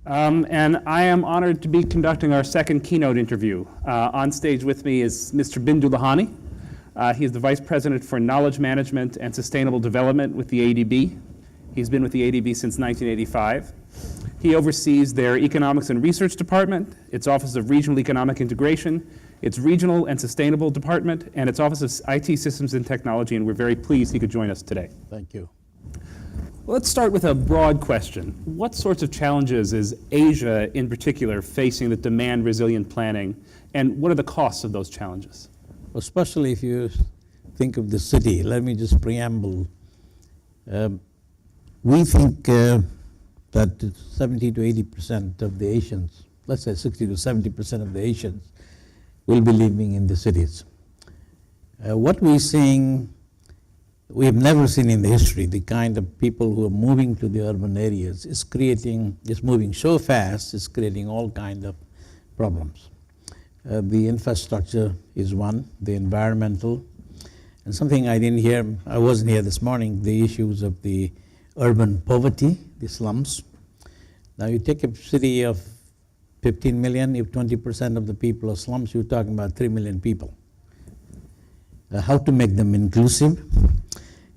And I am honored to be conducting our second keynote interview. On stage with me is Mr. Bindu Lohani. He is the Vice President for Knowledge Management and Sustainable Development with the ADB. He's been with the ADB since 1985. He oversees their Economics and Research Department, its Office of Regional Economic Integration, its Regional and Sustainable Department, and its Office of IT Systems and Technology, and we're very pleased he could join us today. Thank you. Let's start with a broad question. What sorts of challenges is Asia in particular facing that demand resilient planning, and what are the costs of those challenges? Especially if you think of the city, let me just preamble. We think that 70 to 80% of the Asians, let's say 60 to 70% of the Asians, will be living in the cities. What we're seeing, we have never seen in the history, the kind of people who are moving to the urban areas is moving so fast, it's creating all kinds of problems. The infrastructure is one, the environmental, and something I didn't hear, I wasn't here this morning, the issues of the urban poverty, the slums. Now you take a city of 15 million, if 20% of the people are slums, you're talking about 3 million people. How to make them inclusive.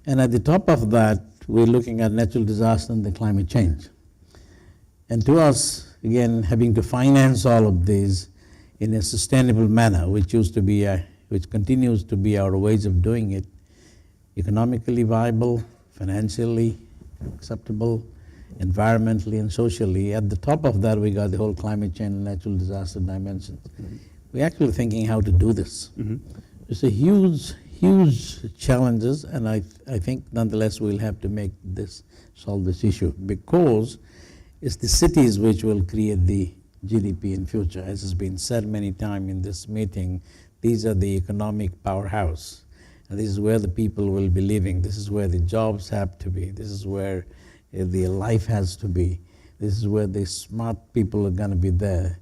And at the top of that, we're looking at natural disaster and the climate change. And to us, again, having to finance all of these in a sustainable manner, which continues to be our ways of doing it, economically viable, financially acceptable, environmentally and socially. At the top of that, we got the whole climate change and natural disaster dimensions. Mm-hmm. We're actually thinking how to do this. Mm-hmm. It's a huge challenges, and I think nonetheless we'll have to solve this issue, because it's the cities which will create the GDP in future. As has been said many times in this meeting, these are the economic powerhouse, and this is where the people will be living. This is where the jobs have to be. This is where the life has to be. This is where the smart people are going to be there.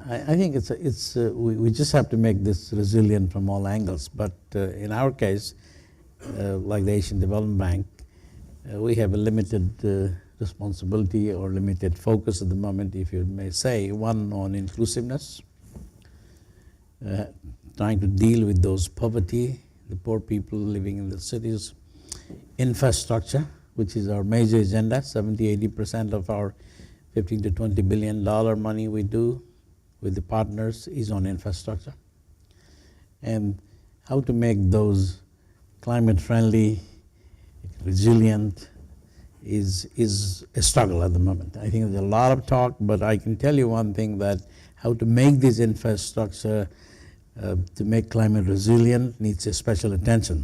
I think we just have to make this resilient from all angles. But in our case, like the Asian Development Bank, we have a limited responsibility or limited focus at the moment, if you may say. One, on inclusiveness, trying to deal with those poverty, the poor people living in the cities, infrastructure, which is our major agenda. 70–80% of our $15 to $20 billion money we do with the partners is on infrastructure. And how to make those climate friendly, resilient is a struggle at the moment. I think there's a lot of talk, but I can tell you one thing, that how to make this infrastructure to make climate resilient needs a special attention.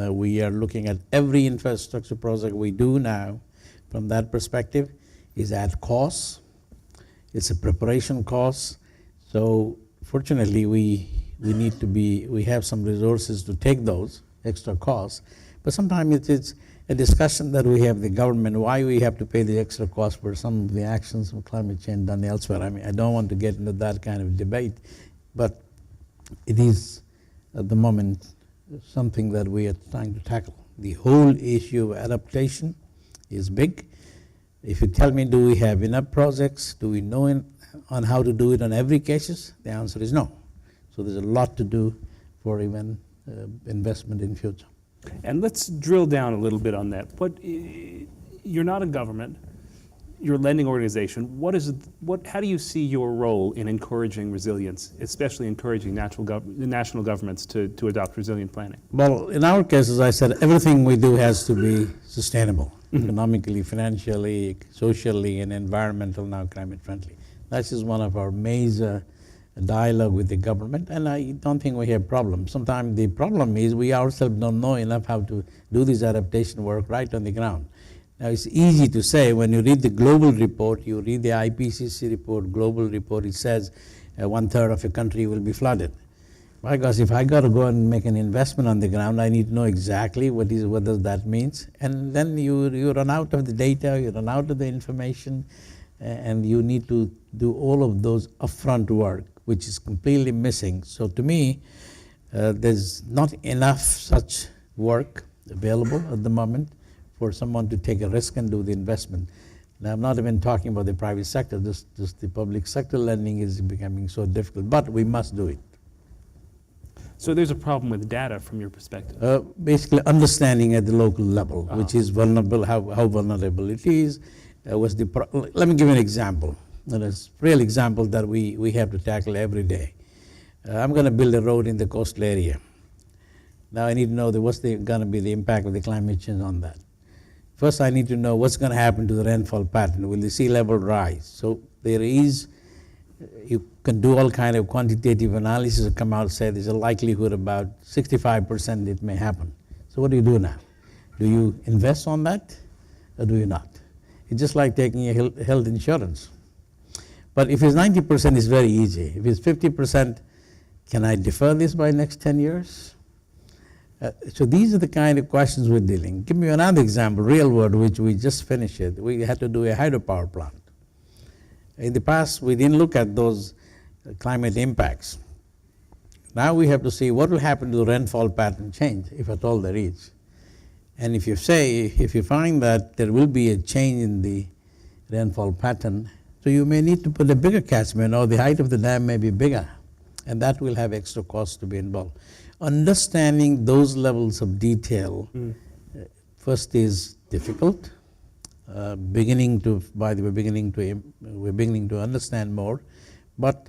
We are looking at every infrastructure project we do now from that perspective is at cost. It's a preparation cost. So fortunately we have some resources to take those extra costs, but sometimes it's a discussion that we have the government, why we have to pay the extra cost for some of the actions of climate change done elsewhere. I mean, I don't want to get into that kind of debate, but it is at the moment something that we are trying to tackle. The whole issue of adaptation is big. If you tell me, do we have enough projects? Do we know on how to do it on every case? The answer is no. So there's a lot to do for even investment in future. And let's drill down a little bit on that. You're not a government. You're a lending organization. How do you see your role in encouraging resilience, especially encouraging national governments to adopt resilient planning? Well, in our case, as I said, everything we do has to be sustainable, economically, financially, socially, and environmental, now climate friendly. That is one of our major dialogue with the government, and I don't think we have problems. Sometimes the problem is we ourselves don't know enough how to do this adaptation work right on the ground. Now, it's easy to say when you read the global report, you read the IPCC report, global report, it says 1/3 of a country will be flooded. Why? Because if I got to go and make an investment on the ground, I need to know exactly what does that mean. And then you run out of the data, you run out of the information, and you need to do all of those upfront work, which is completely missing. So to me, there's not enough such work available at the moment for someone to take a risk and do the investment. Now, I'm not even talking about the private sector. Just the public sector lending is becoming so difficult, but we must do it. So there's a problem with data from your perspective. Basically, understanding at the local level, which is vulnerable, how vulnerable it is. Let me give you an example. And it's a real example that we have to tackle every day. I'm going to build a road in the coastal area. Now I need to know what's going to be the impact of the climate change on that. First, I need to know what's going to happen to the rainfall pattern. Will the sea level rise? So you can do all kind of quantitative analysis and come out and say there's a likelihood about 65% it may happen. So what do you do now? Do you invest on that or do you not? It's just like taking a health insurance. But if it's 90%, it's very easy. If it's 50%, can I defer this by next 10 years? So these are the kind of questions we're dealing. Give me another example, real world, which we just finished it. We had to do a hydropower plant. In the past, we didn't look at those climate impacts. Now we have to see what will happen to the rainfall pattern change, if at all there is. And if you find that there will be a change in the rainfall pattern, so you may need to put a bigger catchment, or the height of the dam may be bigger, and that will have extra costs to be involved. Understanding those levels of detail, first is difficult. We're beginning to understand more, but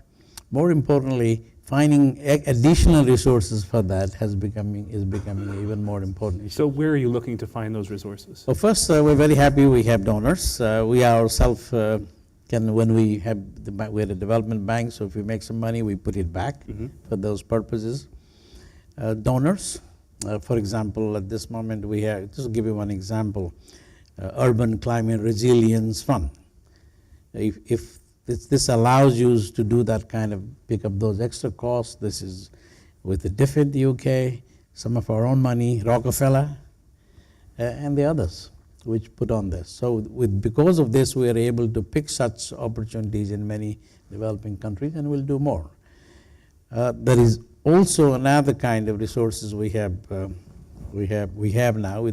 more importantly, finding additional resources for that is becoming even more important. So where are you looking to find those resources? Well, first, we're very happy we have donors. We ourselves we're a development bank, so if we make some money, we put it back for those purposes. Donors, for example, at this moment we have, just to give you one example, Urban Climate Resilience Fund. If this allows you to do that kind of, pick up those extra costs, this is with the DFID UK, some of our own money, Rockefeller, and the others which put on this. So because of this, we are able to pick such opportunities in many developing countries, and we'll do more. There is also another kind of resources we have now, with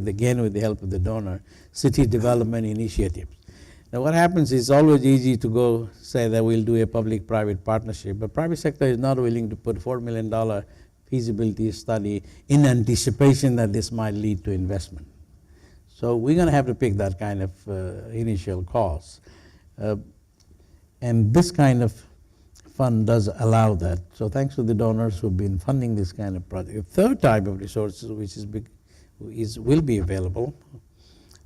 the help of the donor, city development initiatives. Now what happens is, it's always easy to go say that we'll do a public-private partnership, but private sector is not willing to put $4 million feasibility study in anticipation that this might lead to investment. So we're going to have to pick that kind of initial cost. And this kind of fund does allow that. So thanks to the donors who've been funding this kind of project. A third type of resources which will be available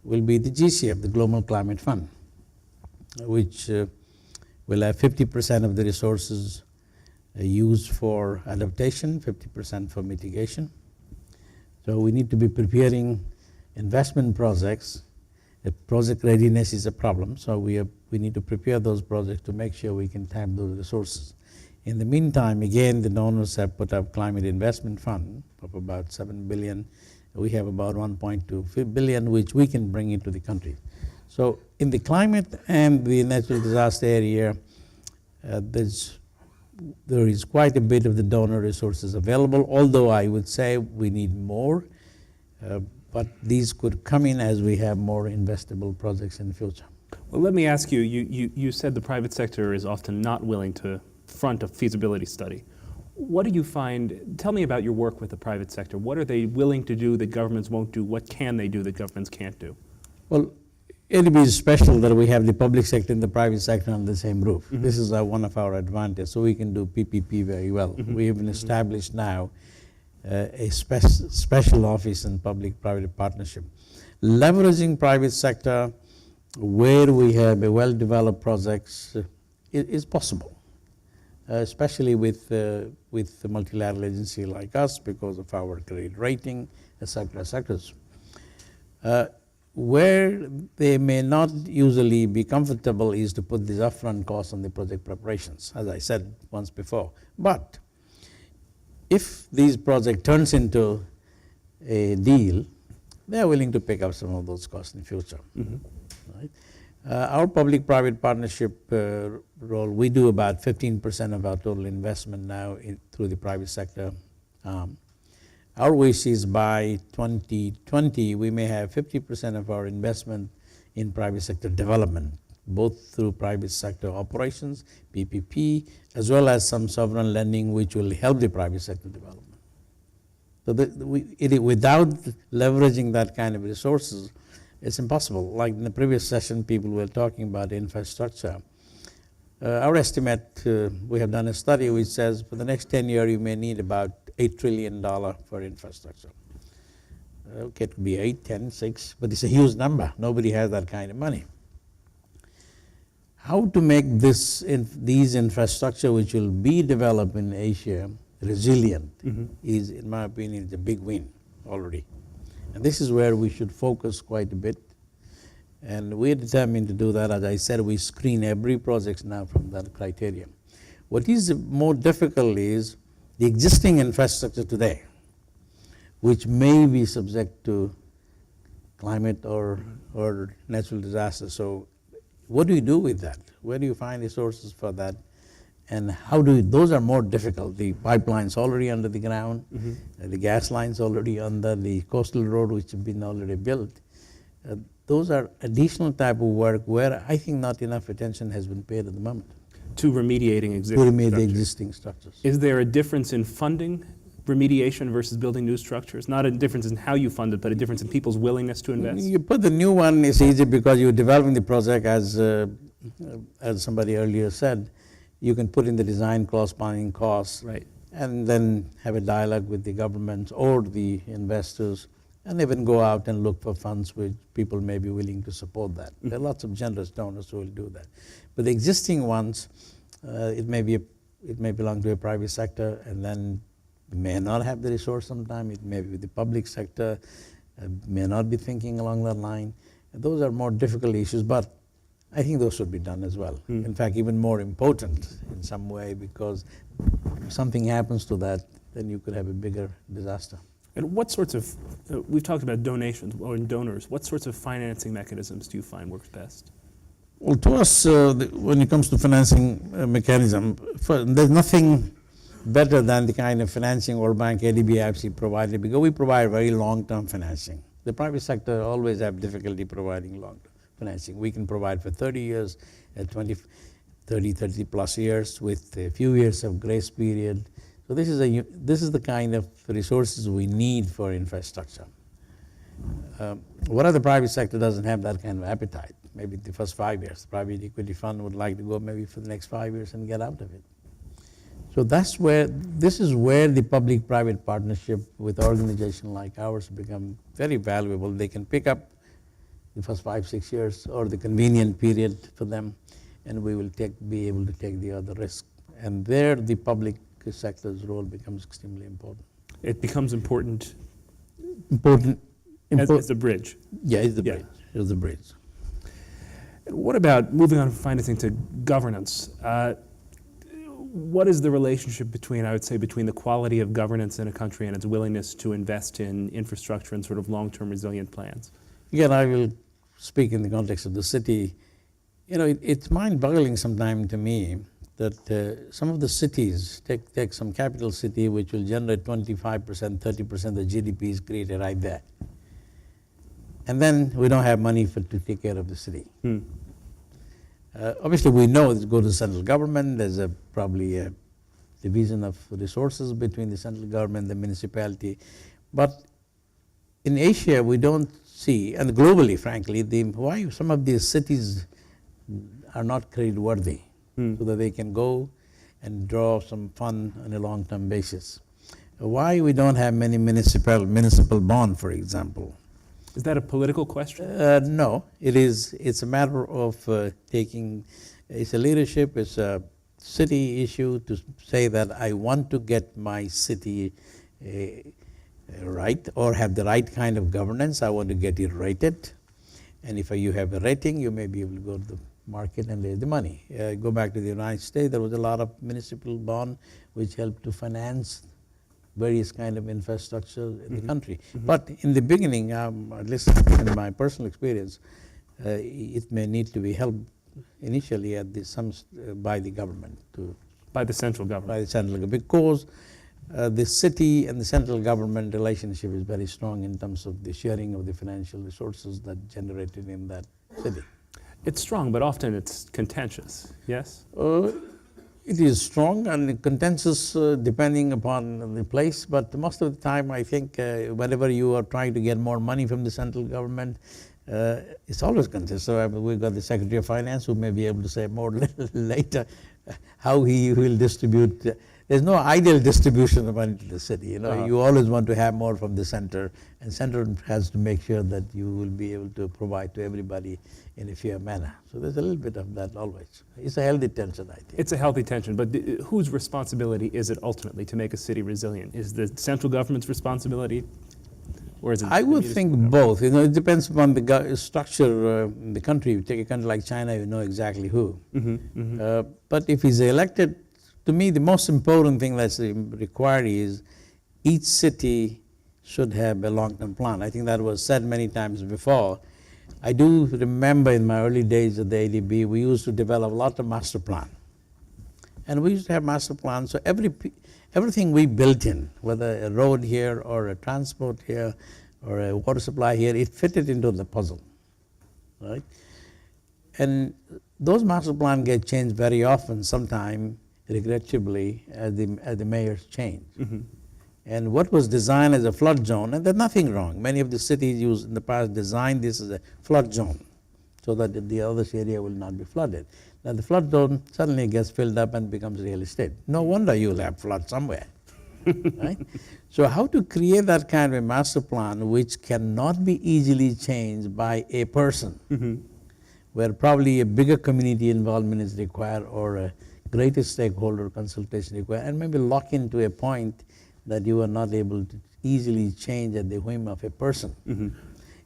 will be the GCF, the Global Climate Fund, which will have 50% of the resources used for adaptation, 50% for mitigation. So we need to be preparing investment projects. Project readiness is a problem, so we need to prepare those projects to make sure we can tap those resources. In the meantime, again, the donors have put up climate investment fund of about $7 billion. We have about $1.2 billion, which we can bring into the country. So in the climate and the natural disaster area, there is quite a bit of the donor resources available, although I would say we need more. But these could come in as we have more investable projects in the future. Well, let me ask you, you said the private sector is often not willing to front a feasibility study. What do you find, tell me about your work with the private sector. What are they willing to do that governments won't do? What can they do that governments can't do? Well, it is special that we have the public sector and the private sector on the same roof. This is one of our advantages, so we can do PPP very well. We have established now a special office in public-private partnership. Leveraging private sector where we have a well-developed projects is possible, especially with a multilateral agency like us because of our credit rating, etc., etc. Where they may not usually be comfortable is to put these upfront costs on the project preparations, as I said once before. But if these project turns into a deal, they are willing to pick up some of those costs in the future. Right? Our public-private partnership role, we do about 15% of our total investment now through the private sector. Our wish is by 2020, we may have 50% of our investment in private sector development. both through private sector operations, PPP, as well as some sovereign lending, which will help the private sector development. So without leveraging that kind of resources, it's impossible. Like in the previous session, people were talking about infrastructure. Our estimate, we have done a study which says for the next 10 years, you may need about $8 trillion for infrastructure. Okay, it could be 8, 10, 6, but it's a huge number. Nobody has that kind of money. How to make these infrastructure which will be developed in Asia resilient is, in my opinion, is a big win already. And this is where we should focus quite a bit. And we're determined to do that. As I said, we screen every project now from that criteria. What is more difficult is the existing infrastructure today, which may be subject to climate or natural disaster. So what do you do with that? Where do you find resources for that? And how do you, those are more difficult. The pipelines already under the ground, the gas lines already under the coastal road, which have been already built. Those are additional type of work where I think not enough attention has been paid at the moment. To remediating existing structures. Is there a difference in funding remediation versus building new structures? Not a difference in how you fund it, but a difference in people's willingness to invest? You put the new one, it's easy because you're developing the project as somebody earlier said. You can put in the design corresponding costs, right, and then have a dialogue with the governments or the investors, and even go out and look for funds which people may be willing to support that. There are lots of generous donors who will do that. But the existing ones, it may belong to a private sector, and then may not have the resource sometime. It may be with the public sector, may not be thinking along that line. And those are more difficult issues, but I think those should be done as well. In fact, even more important in some way, because if something happens to that, then you could have a bigger disaster. And what sorts of, we've talked about donations or donors, what sorts of financing mechanisms do you find works best? Well, to us, when it comes to financing mechanism, there's nothing better than the kind of financing World Bank, ADB actually provided, because we provide very long-term financing. The private sector always have difficulty providing long-term financing. We can provide for 30 years, 30 plus years with a few years of grace period. So this is the kind of resources we need for infrastructure. What other private sector doesn't have that kind of appetite? Maybe the first 5 years. The private equity fund would like to go maybe for the next 5 years and get out of it. So this is where the public-private partnership with organizations like ours become very valuable. They can pick up the first 5, 6 years or the convenient period for them, and we will be able to take the other risk. And there the public sector's role becomes extremely important. It becomes important as a bridge. Yeah, it's the bridge. It's the bridge. What about moving on from financing to governance? What is the relationship between, I would say, between the quality of governance in a country and its willingness to invest in infrastructure and sort of long-term resilient plans? Again, I will speak in the context of the city. You know, it's mind-boggling sometimes to me that some of the cities, take some capital city which will generate 25%, 30% of the GDP is created right there. And then we don't have money to take care of the city. Obviously, we know it goes to the central government. There's probably a division of resources between the central government and the municipality. But in Asia, we don't see, and globally, frankly, why some of these cities are not credit-worthy, so that they can go and draw some fund on a long-term basis. Why we don't have many municipal bond, for example? Is that a political question? No, it's a matter of it's a leadership, it's a city issue to say that I want to get my city right, or have the right kind of governance. I want to get it rated. And if you have a rating, you may be able to go to the market and raise the money. Go back to the United States, there was a lot of municipal bond which helped to finance various kind of infrastructure in the country. But in the beginning, at least in my personal experience, it may need to be held initially at by the government. By the central government. By the central government, because the city and the central government relationship is very strong in terms of the sharing of the financial resources that generated in that city. It's strong, but often it's contentious, yes? It is strong and contentious depending upon the place, but most of the time I think whenever you are trying to get more money from the central government, it's always contentious. So we've got the Secretary of Finance who may be able to say more later how he will distribute. There's no ideal distribution of money to the city. You always want to have more from the center, and center has to make sure that you will be able to provide to everybody in a fair manner. So there's a little bit of that always. It's a healthy tension, I think. It's a healthy tension, but whose responsibility is it ultimately to make a city resilient? Is the central government's responsibility, or is it? I would think both. It depends upon the structure in the country. You take a country like China, you know exactly who. But if he's elected, to me, the most important thing that's required is each city should have a long-term plan. I think that was said many times before. I do remember in my early days at the ADB, we used to develop a lot of master plan. And we used to have master plans, so everything we built in, whether a road here or a transport here or a water supply here, it fitted into the puzzle, right? And those master plans get changed very often, sometimes regrettably, as the mayors change. And what was designed as a flood zone, and there's nothing wrong. Many of the cities used in the past designed this as a flood zone so that the other area will not be flooded. Now the flood zone suddenly gets filled up and becomes real estate. No wonder you'll have flood somewhere, right? So how to create that kind of a master plan which cannot be easily changed by a person, where probably a bigger community involvement is required or a greater stakeholder consultation required, and maybe lock into a point that you are not able to easily change at the whim of a person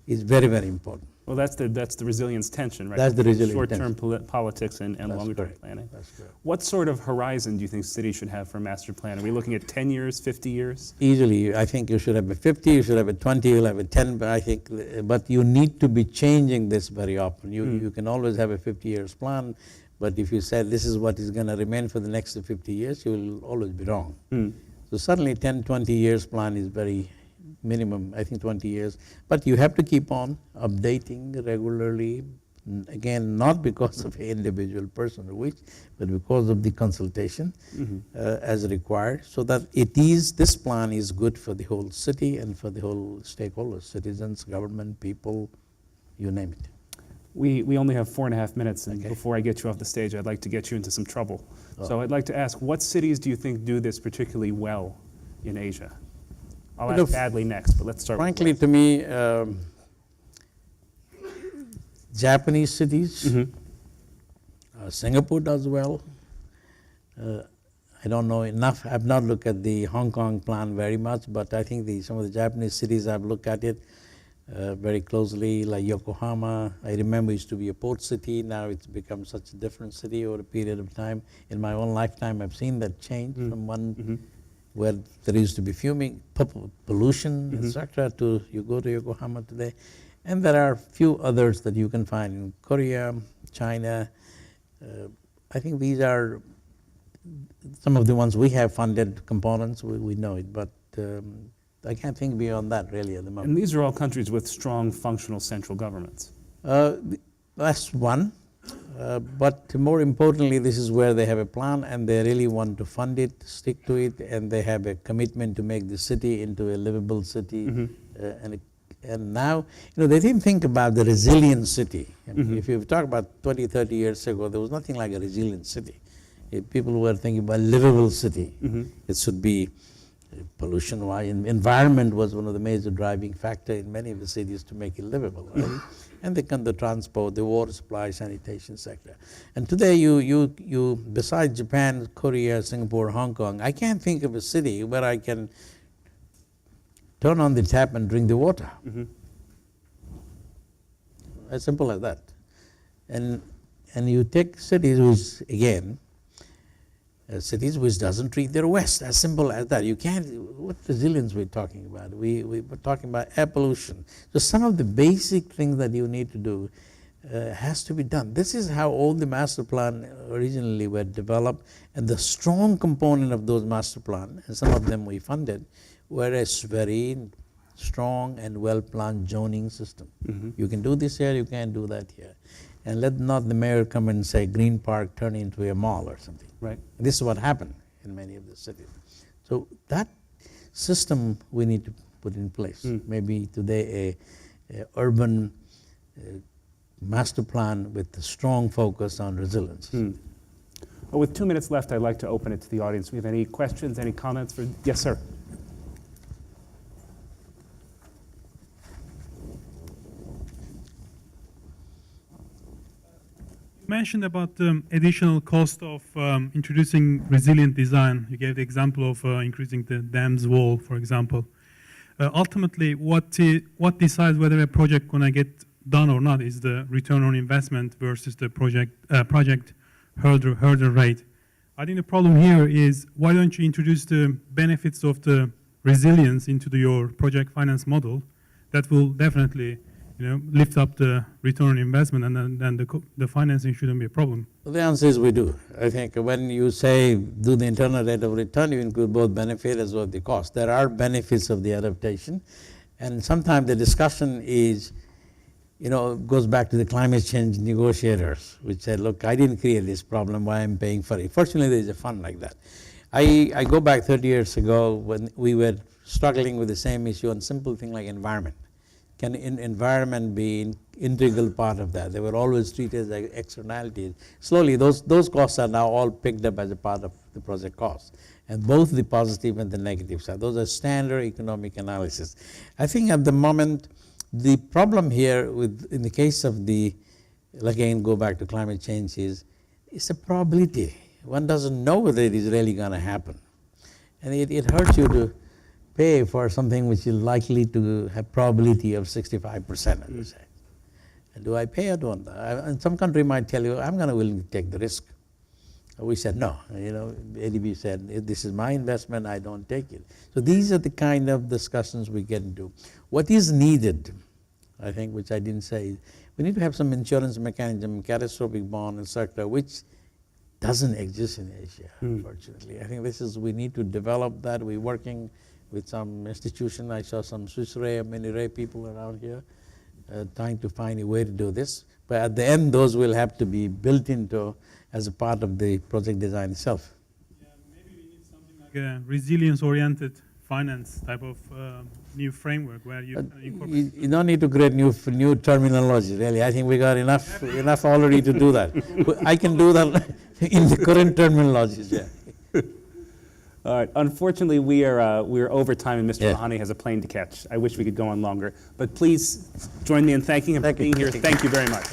is very, very important. Well, that's the resilience tension, right? That's the resilience Short-term politics and longer-term planning. That's correct. What sort of horizon do you think cities should have for master plan? Are we looking at 10 years, 50 years? Easily, I think you should have a 50, you should have a 20, you'll have a 10, but you need to be changing this very often. You can always have a 50 years plan, but if you said this is what is going to remain for the next 50 years, you will always be wrong. So certainly 10, 20 years plan is very minimum, I think 20 years. But you have to keep on updating regularly, again, not because of an individual person or which, but because of the consultation as required, so that this plan is good for the whole city and for the whole stakeholders, citizens, government, people, you name it. We only have 4.5 minutes, and before I get you off the stage, I'd like to get you into some trouble. So I'd like to ask, what cities do you think do this particularly well in Asia? I'll ask badly next, but let's start with frankly, to me, Japanese cities, Singapore does well. I don't know enough. I've not looked at the Hong Kong plan very much, but I think some of the Japanese cities, I've looked at it very closely, like Yokohama. I remember it used to be a port city. Now it's become such a different city over a period of time. In my own lifetime, I've seen that change from one where there used to be fuming, pollution, etc., to you go to Yokohama today. And there are a few others that you can find in Korea, China. I think these are some of the ones we have funded components. We know it, but I can't think beyond that really at the moment. And these are all countries with strong functional central governments. That's one. But more importantly, this is where they have a plan and they really want to fund it, stick to it, and they have a commitment to make the city into a livable city. And now, they didn't think about the resilient city. If you talk about 20, 30 years ago, there was nothing like a resilient city. People were thinking about a livable city. It should be pollution-wise. Environment was one of the major driving factors in many of the cities to make it livable. Right? And they come the transport, the water supply, sanitation sector. And today, you besides Japan, Korea, Singapore, Hong Kong, I can't think of a city where I can turn on the tap and drink the water. As simple as that. And you take cities which, again, cities which doesn't treat their waste, as simple as that. You can't, what resilience we're talking about? We're talking about air pollution. So some of the basic things that you need to do has to be done. This is how all the master plan originally were developed, and the strong component of those master plan, and some of them we funded, were a very strong and well-planned zoning system. You can do this here, you can't do that here. and let not the mayor come and say Green Park turn into a mall or something. Right. This is what happened in many of the cities. So that system we need to put in place. Maybe today a urban master plan with a strong focus on resilience. Well, with 2 minutes left, I'd like to open it to the audience. Do we have any questions, any comments? Yes, sir. You mentioned about the additional cost of introducing resilient design. You gave the example of increasing the dam's wall, for example. Ultimately, what decides whether a project going to get done or not is the return on investment versus the project hurdle rate. I think the problem here is why don't you introduce the benefits of the resilience into your project finance model? That will definitely, lift up the return on investment, and then the financing shouldn't be a problem. Well, the answer is we do. I think when you say do the internal rate of return, you include both benefit as well as the cost. There are benefits of the adaptation, and sometimes the discussion is, goes back to the climate change negotiators, which said, look, I didn't create this problem, why I'm paying for it. Fortunately, there's a fund like that. I go back 30 years ago when we were struggling with the same issue on simple thing like environment. Can environment be an integral part of that? They were always treated as externalities. Slowly, those costs are now all picked up as a part of the project cost, and both the positive and the negative side. Those are standard economic analysis. I think at the moment, the problem here in the case of again, go back to climate change it's a probability. One doesn't know whether it is really going to happen. And it hurts you to pay for something which is likely to have probability of 65%, as you say. And do I pay or don't? And some country might tell you, I'm going to willing to take the risk. We said no. ADB said, if this is my investment, I don't take it. So these are the kind of discussions we get into. What is needed, I think, which I didn't say, we need to have some insurance mechanism, catastrophic bond, etc., which doesn't exist in Asia, unfortunately. I think we need to develop that. We're working with some institution. I saw some Swiss Re, many Re people around here trying to find a way to do this. But at the end, those will have to be built into as a part of the project design itself. Yeah, maybe we need something like a resilience-oriented finance type of new framework where you incorporate. You don't need to create new terminology, really. I think we got enough already to do that. I can do that in the current terminologies, yeah. All right. Unfortunately, we are over time, and Mr. Lohani has a plane to catch. I wish we could go on longer. But please join me in thanking him for being here. Thank you very much.